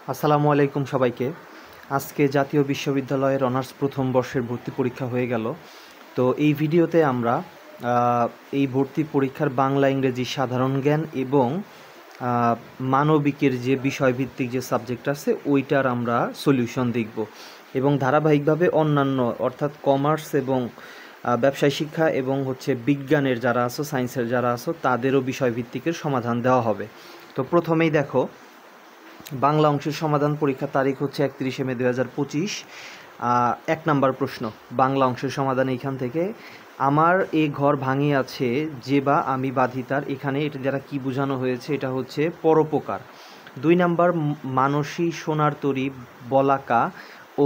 আসসালামু আলাইকুম সবাইকে। আজকে জাতীয় বিশ্ববিদ্যালয়ের অনার্স প্রথম বর্ষের ভর্তি পরীক্ষা হয়ে গেল। তো এই ভিডিওতে আমরা এই ভর্তি পরীক্ষার বাংলা ইংরেজি সাধারণ জ্ঞান এবং মানবিকের যে বিষয়ভিত্তিক যে সাবজেক্ট আছে ওইটার আমরা সলিউশন দেখব এবং ধারাবাহিকভাবে অন্যান্য অর্থাৎ কমার্স এবং ব্যবসায় শিক্ষা এবং বিজ্ঞানের যারা আছো, সায়েন্সের যারা আছো, তাদেরও বিষয়ভিত্তিকের সমাধান দেওয়া হবে। তো প্রথমেই দেখো, বাংলা অংশের সমাধান, পরীক্ষার তারিখ হচ্ছে 31শে মে 2025। 1 নাম্বার প্রশ্ন, বাংলা অংশের সমাধান এইখান থেকে। আমার এ ঘর ভাঙিয়াছে যে বা আমি বাধিতার, এখানে এটা দ্বারা কি বোঝানো হয়েছে, এটা হচ্ছে পরোপকার। 2 নাম্বার, মানসী, সোনার তরী, বলাকা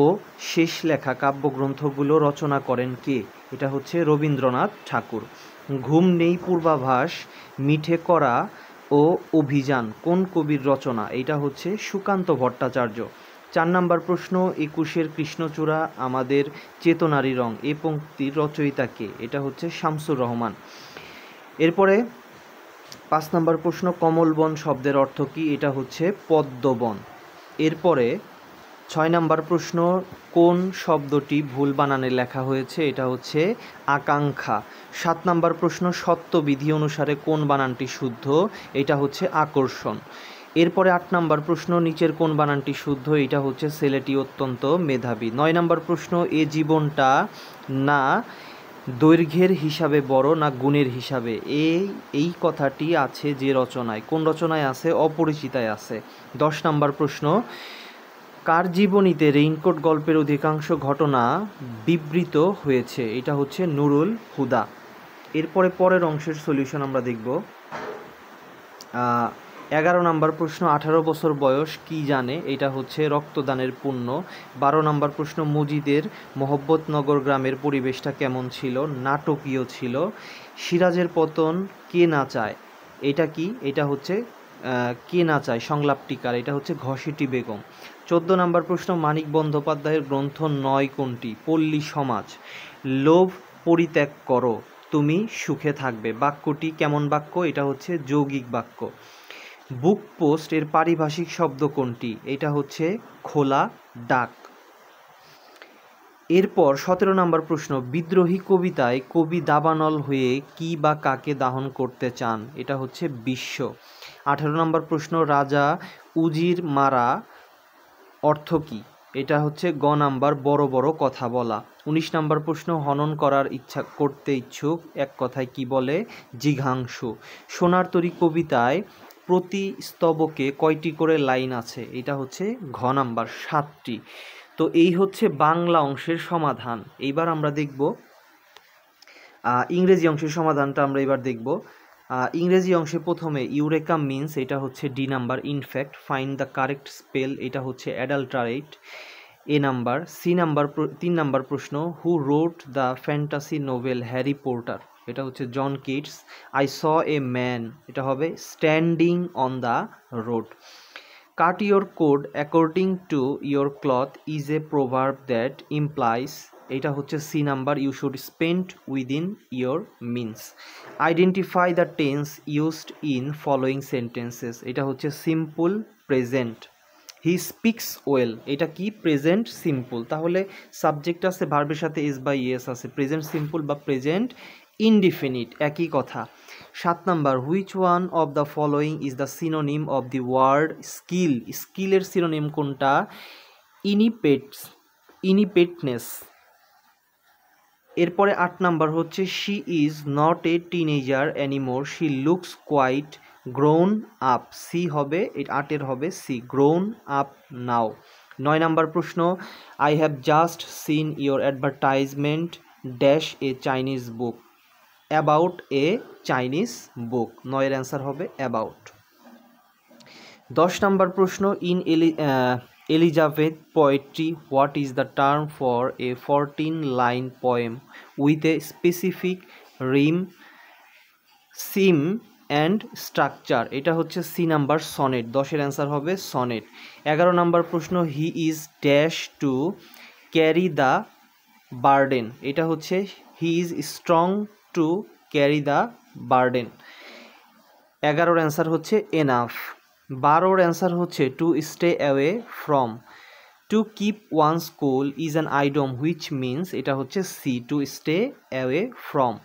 ও শেষ লেখা কাব্যগ্রন্থগুলো রচনা করেন কে? এটা হচ্ছে রবীন্দ্রনাথ ঠাকুর। ঘুম নেই পূর্বাভাস, মিঠে করা ও অভিযান কোন কবির রচনা? এটা হচ্ছে সুকান্ত ভট্টাচার্য। 4 নাম্বার প্রশ্ন, 21-এর কৃষ্ণচূড়া আমাদের চেতনারই রং, এ পংক্তির রচয়িতা কে? এটা হচ্ছে শামসুর রহমান। এরপরে 5 নাম্বার প্রশ্ন, কমলবন শব্দের অর্থ কী? এটা হচ্ছে পদ্মবন। এরপরে 6 নাম্বার প্রশ্ন, কোন শব্দটি ভুল বানানে লেখা হয়েছে? এটা হচ্ছে আকাঙ্ক্ষা। 7 নাম্বার প্রশ্ন, সত্যবিধি অনুসারে কোন বানানটি শুদ্ধ? এটা হচ্ছে আকর্ষণ। এরপরে 8 নাম্বার প্রশ্ন, নিচের কোন বানানটি শুদ্ধ? এটা হচ্ছে ছেলেটি অত্যন্ত মেধাবী। 9 নাম্বার প্রশ্ন, এ জীবনটা না দৈর্ঘ্যের হিসাবে বড় না গুণের হিসাবে, এই কথাটি আছে যে রচনায়? কোন রচনায় আছে? অপরিচিতায় আছে। 10 নাম্বার প্রশ্ন, কার জীবনীতে রেইনকোট গল্পের অধিকাংশ ঘটনা বিবৃত হয়েছে? এটা হচ্ছে নুরুল হুদা। এরপরে পরের অংশের সলিউশন আমরা দেখব। 11 নাম্বার প্রশ্ন, 18 বছর বয়স কি জানে? এটা হচ্ছে রক্তদানের পুণ্য। 12 নাম্বার প্রশ্ন, মজিদের মহব্বতনগর গ্রামের পরিবেশটা কেমন ছিল? নাটকীয় ছিল। সিরাজের পতন কে না চায়? এটা কি? এটা হচ্ছে কে না চায় সংলাপটিকার, এটা হচ্ছে ঘসেটি বেগম। 14 নাম্বার প্রশ্ন, মানিক বন্দ্যোপাধ্যায়ের গ্রন্থ 9 কোনটি? পল্লী সমাজ। লোভ পরিত্যাগ করো, তুমি সুখে থাকবে, বাক্যটি কেমন বাক্য? এটা হচ্ছে যৌগিক বাক্য। বুক পোস্ট এর পারিভাষিক শব্দ কোনটি? এটা হচ্ছে খোলা ডাক। এরপর 17 নম্বর প্রশ্ন, বিদ্রোহী কবিতায় কবি দাবানল হয়ে কি বা কাকে দাহন করতে চান? এটা হচ্ছে বিশ্ব। 18 নম্বর প্রশ্ন, রাজা উজির মারা অর্থ কি? এটা হচ্ছে গ নাম্বার, বড় বড় কথা বলা। 19 নম্বর প্রশ্ন, হনন করার ইচ্ছা করতে ইচ্ছুক এক কথায় কি বলে? জিঘাংসু। সোনার তরী কবিতায় প্রতি স্তবকে কয়টি করে লাইন আছে? এটা হচ্ছে ঘ নাম্বার, 7টি। তো এই হচ্ছে বাংলা অংশের সমাধান। এইবার আমরা দেখব ইংরেজি অংশের সমাধানটা। আমরা এবার দেখব ইংরেজি অংশে প্রথমে ইউরেকা মিন্স, এটা হচ্ছে D number, in fact. Find the correct spell, এটা হচ্ছে adulterate, A number. C number, 3 number প্রশ্ন, who wrote the fantasy novel Harry Potter? এটা হচ্ছে John Keats. I saw a man, এটা হবে standing on the road. Cut your coat according to your cloth is a proverb that implies, এটা হচ্ছে C number, you should spend within your means. Identify the tense used in following sentences, এটা হচ্ছে simple present. He speaks well, এটা কি? Present simple. তাহলে subject আছে, ভার্বের সাথে এস বা ইএস আছে, প্রেজেন্ট সিম্পল বা প্রেজেন্ট ইনডিফিনিট, একই কথা। 7 number, which one of the following is the synonym of the word skill? স্কিলের সিনোনিম কোনটা? ইনিপেটনেস। এরপরে 8 নাম্বার হচ্ছে, she is not a teenager anymore, she looks quite grown up. C হবে, 8-এর হবে C, grown up now. 9 number প্রশ্ন, I have just seen your advertisement dash a Chinese book, about a Chinese book. 9-এর answer হবে about. 10 number প্রশ্ন, in Elizabeth poetry what is the term for a 14-লাইন poem with a specific rhyme, scheme and structure? এটা হচ্ছে C number, sonnet. 10-এর answer হবে sonnet. 11 number প্রশ্ন, he is dash to carry the burden, এটা হচ্ছে he is strong to carry the burden. 11-এর answer হচ্ছে এনাফ। 12 অ্যান্সার হচ্ছে to stay away from. To keep one school is an idiom which means, এটা হচ্ছে C, to stay away from.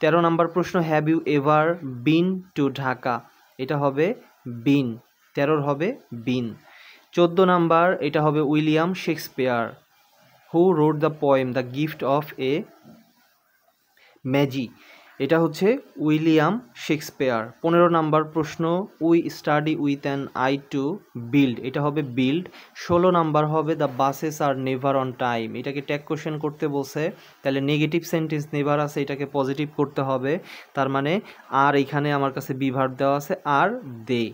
13 নম্বর প্রশ্ন, have you ever been to Dhaka, এটা হবে বিন, 13 হবে বিন। 14 নাম্বার, এটা হবে William Shakespeare, who wrote the poem the gift of a magi, এটা হচ্ছে উইলিয়াম শেক্সপিয়ার। 15 নাম্বার প্রশ্ন, we study with an eye to build, এটা হবে বিল্ড। 16 নাম্বার হবে the buses are never on time, এটাকে ট্যাগ কোশ্চেন করতে বলছে, তাহলে নেগেটিভ সেন্টেন্স নেভার আছে, এটাকে পজিটিভ করতে হবে, তার মানে আর এখানে আমার কাছে বিভার্ব দেওয়া আছে are they.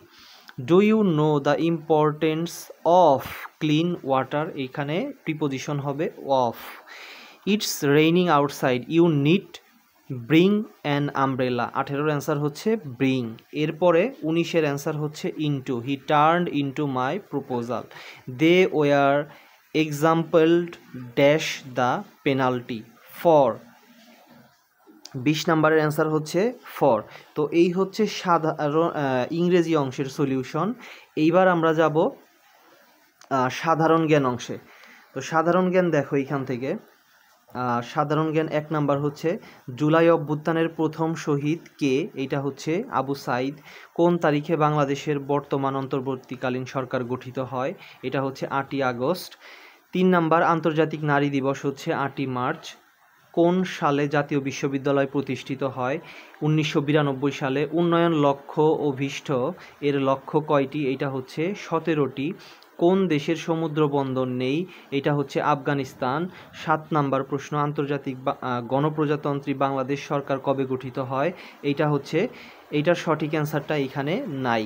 Do you know the importance of clean water, এখানে প্রিপোজিশন হবে of. It's raining outside, you need bring an umbrella, 18 answer হচ্ছে ব্রিং। এরপরে 19 অ্যান্সার হচ্ছে into, he turned into my proposal, they were exampled dash the penalty for. 20 নাম্বারের answer হচ্ছে for. তো এই হচ্ছে সাধারণ ইংরেজি অংশের সলিউশন। এইবার আমরা যাব সাধারণ জ্ঞান অংশে। তো সাধারণ জ্ঞান দেখো এইখান থেকে, সাধারণ জ্ঞান 1 নাম্বার হচ্ছে জুলাই অভ্যুত্থানের প্রথম শহীদ কে, এইটা হচ্ছে আবু সাইদ। কোন তারিখে বাংলাদেশের বর্তমান অন্তর্বর্তীকালীন সরকার গঠিত হয়, এটা হচ্ছে 8ই আগস্ট। 3 নাম্বার, আন্তর্জাতিক নারী দিবস হচ্ছে 8ই মার্চ। কোন সালে জাতীয় বিশ্ববিদ্যালয় প্রতিষ্ঠিত হয়, 1992 সালে। উন্নয়ন লক্ষ্য অভিষ্ট এর লক্ষ্য কয়টি, এটা হচ্ছে 17টি। কোন দেশের সমুদ্র বন্দর নেই, এটা হচ্ছে আফগানিস্তান। 7 নাম্বার প্রশ্ন, আন্তর্জাতিক গণপ্রজাতন্ত্রী বাংলাদেশ সরকার কবে গঠিত হয়, এইটা হচ্ছে, এইটার সঠিক অ্যান্সারটা এখানে নাই।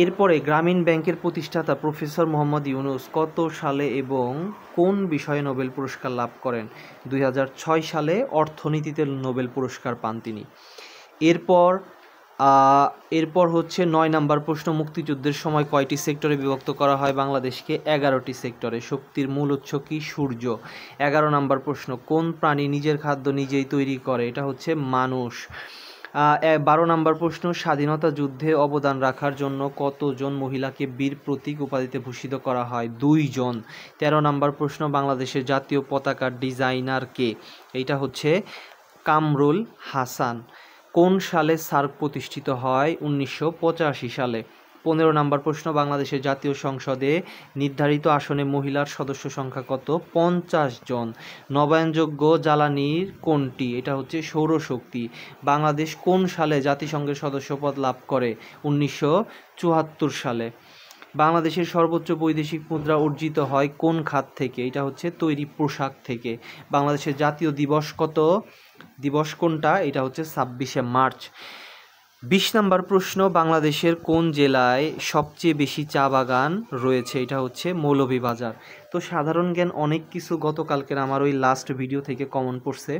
এরপরে গ্রামীণ ব্যাংকের প্রতিষ্ঠাতা প্রফেসর মোহাম্মদ ইউনুস কত সালে এবং কোন বিষয়ে নোবেল পুরস্কার লাভ করেন, 2006 সালে অর্থনীতিতে নোবেল পুরস্কার পান তিনি। এরপর হচ্ছে 9 নাম্বার প্রশ্ন, মুক্তিযুদ্ধের সময় কয়টি সেক্টরে বিভক্ত করা হয় বাংলাদেশকে, 11টি সেক্টরে। শক্তির মূল উৎস কি, সূর্য। 11 নাম্বার প্রশ্ন, কোন প্রাণী নিজের খাদ্য নিজেই তৈরি করে, এটা হচ্ছে মানুষ। 12 নাম্বার প্রশ্ন, স্বাধীনতা যুদ্ধে অবদান রাখার জন্য কতজন মহিলাকে বীর প্রতীক উপাধিতে ভূষিত করা হয়, 2 জন। 13 নাম্বার প্রশ্ন, বাংলাদেশের জাতীয় পতাকার ডিজাইনার কে, এইটা হচ্ছে কামরুল হাসান। কোন সালে সার্ক প্রতিষ্ঠিত হয়, 1985 সালে। 15 নাম্বার প্রশ্ন, বাংলাদেশের জাতীয় সংসদে নির্ধারিত আসনে মহিলার সদস্য সংখ্যা কত, 50 জন। নবায়নযোগ্য জ্বালানির কোনটি, এটা হচ্ছে সৌরশক্তি। বাংলাদেশ কোন সালে জাতিসংঘের সদস্যপদ লাভ করে, 1974 সালে। বাংলাদেশের সর্বোচ্চ বৈদেশিক মুদ্রা অর্জিত হয় কোন খাত থেকে, এটা হচ্ছে তৈরি পোশাক থেকে। বাংলাদেশের জাতীয় দিবস কোনটা, এটা হচ্ছে 26শে মার্চ। 20 নাম্বার প্রশ্ন, বাংলাদেশের কোন জেলায় সবচেয়ে বেশি চা বাগান রয়েছে, এটা হচ্ছে মৌলভীবাজার। তো সাধারণ জ্ঞান অনেক কিছু গতকালকের আমার ওই লাস্ট ভিডিও থেকে কমন পড়ছে,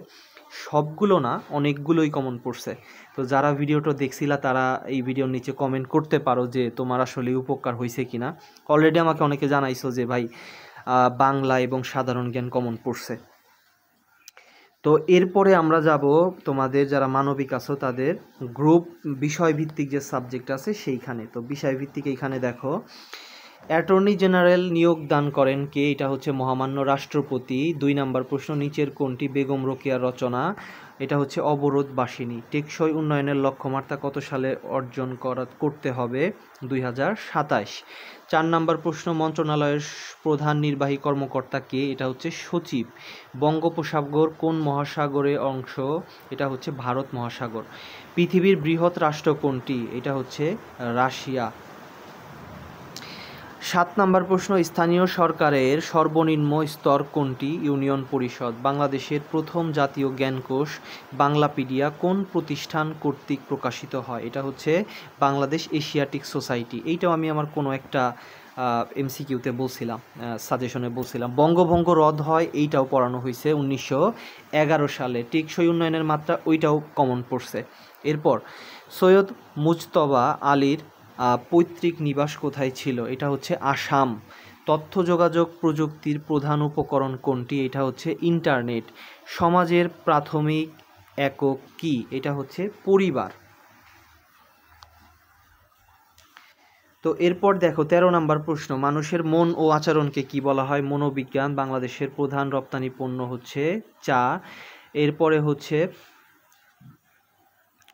সবগুলো না অনেকগুলোই কমন পড়ছে। তো যারা ভিডিওটা দেখছিলা তারা এই ভিডিওর নিচে কমেন্ট করতে পারো যে তোমার আসলে উপকার হয়েছে কিনা। অলরেডি আমাকে অনেকে জানাইছো যে ভাই বাংলা এবং সাধারণ জ্ঞান কমন পড়ছে। তো এরপরে আমরা যাব তোমাদের যারা মানবিক আছো তাদের গ্রুপ বিষয়ভিত্তিক যে সাবজেক্ট আছে সেইখানে। তো বিষয়ভিত্তিক এইখানে দেখো, অ্যাটর্নি জেনারেল নিয়োগ দান করেন কে, এটা হচ্ছে মহামান্য রাষ্ট্রপতি। 2 নাম্বার প্রশ্ন, নিচের কোনটি বেগম রোকেয়ার রচনা, এটা হচ্ছে অবরোধবাসিনী। টেকসই উন্নয়নের লক্ষ্যমাত্রা কত সালে অর্জন করতে হবে, 2027। 4 নাম্বার প্রশ্ন, মন্ত্রণালয়ের প্রধান নির্বাহী কর্মকর্তা কে, এটা হচ্ছে সচিব। বঙ্গোপসাগর কোন মহাসাগরের অংশ, এটা হচ্ছে ভারত মহাসাগর। পৃথিবীর বৃহৎ রাষ্ট্র কোনটি, এটা হচ্ছে রাশিয়া। 7 নাম্বার প্রশ্ন, স্থানীয় সরকারের সর্বনিম্ন স্তর কোনটি, ইউনিয়ন পরিষদ। বাংলাদেশের প্রথম জাতীয় জ্ঞানকোষ বাংলাপিডিয়া কোন প্রতিষ্ঠান কর্তৃক প্রকাশিত হয়, এটা হচ্ছে বাংলাদেশ এশিয়াটিক সোসাইটি। এইটাও আমি আমার কোনো একটা এমসিকিউতে বলছিলাম, সাজেশনে বলছিলাম। বঙ্গভঙ্গ রদ হয়, এইটাও পড়ানো হয়েছে 1911 সালে। টেকসই উন্নয়নের মাত্রা, ওইটাও কমন পড়ছে। এরপর সৈয়দ মুজতবা আলীর পৈতৃক নিবাস কোথায় ছিল, এটা হচ্ছে আসাম। তথ্য যোগাযোগ প্রযুক্তির প্রধান উপকরণ কোনটি, এটা হচ্ছে ইন্টারনেট। সমাজের প্রাথমিক একক কি, এটা হচ্ছে পরিবার। তো এরপর দেখো 13 নম্বর প্রশ্ন, মানুষের মন ও আচরণকে কি বলা হয়? মনোবিজ্ঞান। বাংলাদেশের প্রধান রপ্তানি পণ্য হচ্ছে চা। এরপরে হচ্ছে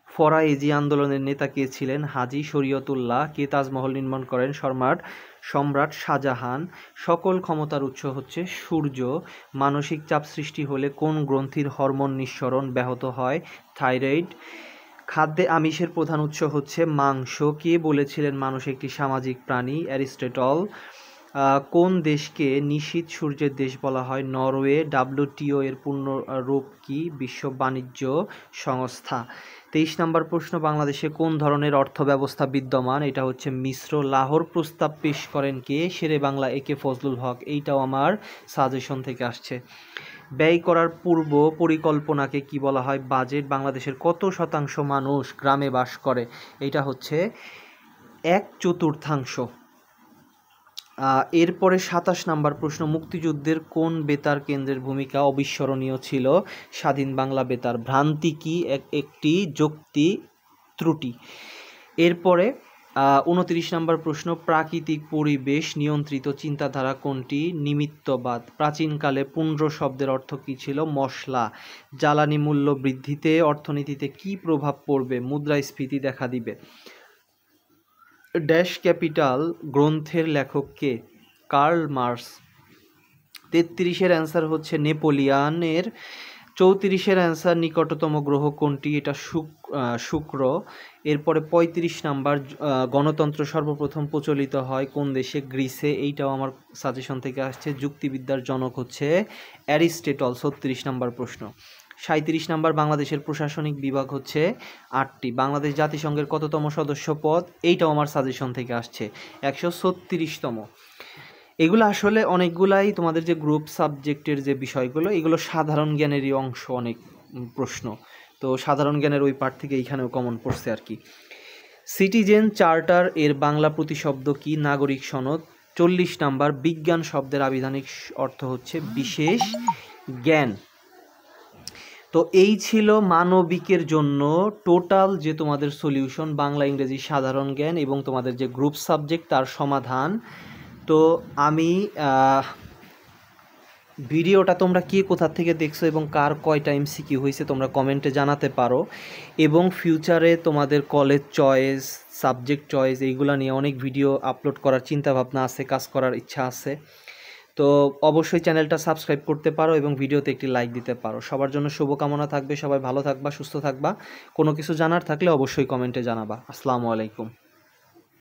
ফরায়েজি আন্দোলনের নেতা কে ছিলেন? হাজী শরীয়তুল্লাহ। কে তাজমহল নির্মাণ করেন? সম্রাট শাহজাহান। সকল ক্ষমতার উৎস হচ্ছে সূর্য। মানসিক চাপ সৃষ্টি হলে কোন গ্রন্থির হরমোন নিঃসরণ ব্যাহত হয়? থাইরয়েড। খাদ্যে আমিষের প্রধান উৎস হচ্ছে মাংস। কে বলেছিলেন মানুষ একটি সামাজিক প্রাণী? অ্যারিস্টটল। কোন দেশকে নিশীথ সূর্যের দেশ বলা হয়? নরওয়ে। WTO এর পূর্ণ রূপ কি? বিশ্ব বাণিজ্য সংস্থা। 23 নম্বর প্রশ্ন, বাংলাদেশে কোন ধরনের অর্থ ব্যবস্থা বিদ্যমান? এটা হচ্ছে মিশ্র। লাহোর প্রস্তাব পেশ করেন কে? শেরে বাংলা AK ফজলুল হক। এইটাও আমার সাজেশন থেকে আসছে। ব্যয় করার পূর্ব পরিকল্পনাকে কি বলা হয়? বাজেট। বাংলাদেশের কত শতাংশ মানুষ গ্রামে বাস করে? এটা হচ্ছে 1/4। এরপরে 27 নম্বর প্রশ্ন, মুক্তিযুদ্ধের কোন বেতার কেন্দ্রের ভূমিকা অবিস্মরণীয় ছিল? স্বাধীন বাংলা বেতার। ভ্রান্তি কি? একটি যুক্তি ত্রুটি। এরপরে 29 নম্বর প্রশ্ন, প্রাকৃতিক পরিবেশ নিয়ন্ত্রিত চিন্তাধারা কোনটি? নিমিত্তবাদ। প্রাচীনকালে পুন্ড্র শব্দের অর্থ কী ছিল? মশলা। জ্বালানি মূল্য বৃদ্ধিতে অর্থনীতিতে কি প্রভাব পড়বে? মুদ্রাস্ফীতি দেখা দিবে। ড্যাশ ক্যাপিটাল গ্রন্থের লেখক কে? Karl Marx. 33-এর অ্যান্সার হচ্ছে নেপোলিয়ানের। 34-এর অ্যান্সার নিকটতম গ্রহ কোনটি? এটা শুক্র। এরপরে 35 নাম্বার, গণতন্ত্র সর্বপ্রথম প্রচলিত হয় কোন দেশে? গ্রিসে। এইটাও আমার সাজেশন থেকে আসছে। যুক্তিবিদ্যার জনক হচ্ছে অ্যারিস্টটল। 36 নাম্বার প্রশ্ন। 37 নাম্বার, বাংলাদেশের প্রশাসনিক বিভাগ হচ্ছে 8টি। বাংলাদেশ জাতিসংঘের কততম সদস্য পদ? এইটাও আমার সাজেশন থেকে আসছে 136তম। এগুলো আসলে অনেকগুলাই তোমাদের যে গ্রুপ সাবজেক্টের যে বিষয়গুলো, এগুলো সাধারণ জ্ঞানেরই অংশ, অনেক প্রশ্ন। তো সাধারণ জ্ঞানের ওই পার্ট থেকে এইখানেও কমন পড়ছে আর কি। সিটিজেন চার্টার এর বাংলা প্রতিশব্দ কি? নাগরিক সনদ। 40 নাম্বার, বিজ্ঞান শব্দের আবিধানিক অর্থ হচ্ছে বিশেষ জ্ঞান। তো এই ছিল মানবিকের জন্য টোটাল যে তোমাদের সলিউশন, বাংলা, ইংরেজি, সাধারণ জ্ঞান এবং তোমাদের যে গ্রুপ সাবজেক্ট তার সমাধান। তো আমি ভিডিওটা তোমরা কে কোথা থেকে দেখছো এবং কার কয়টা MCQ হয়েছে তোমরা কমেন্টে জানাতে পারো। এবং ফিউচারে তোমাদের কলেজ চয়েস, সাবজেক্ট চয়েস, এইগুলো নিয়ে অনেক ভিডিও আপলোড করার চিন্তা ভাবনা আছে, কাজ করার ইচ্ছা আছে। তো অবশ্যই চ্যানেলটা সাবস্ক্রাইব করতে পারো এবং ভিডিওতে একটি লাইক দিতে পারো। সবার জন্য শুভকামনা থাকবে, সবাই ভালো থাকবা, সুস্থ থাকবা। কোনো কিছু জানার থাকলে অবশ্যই কমেন্টে জানাবা। আসসালামু আলাইকুম।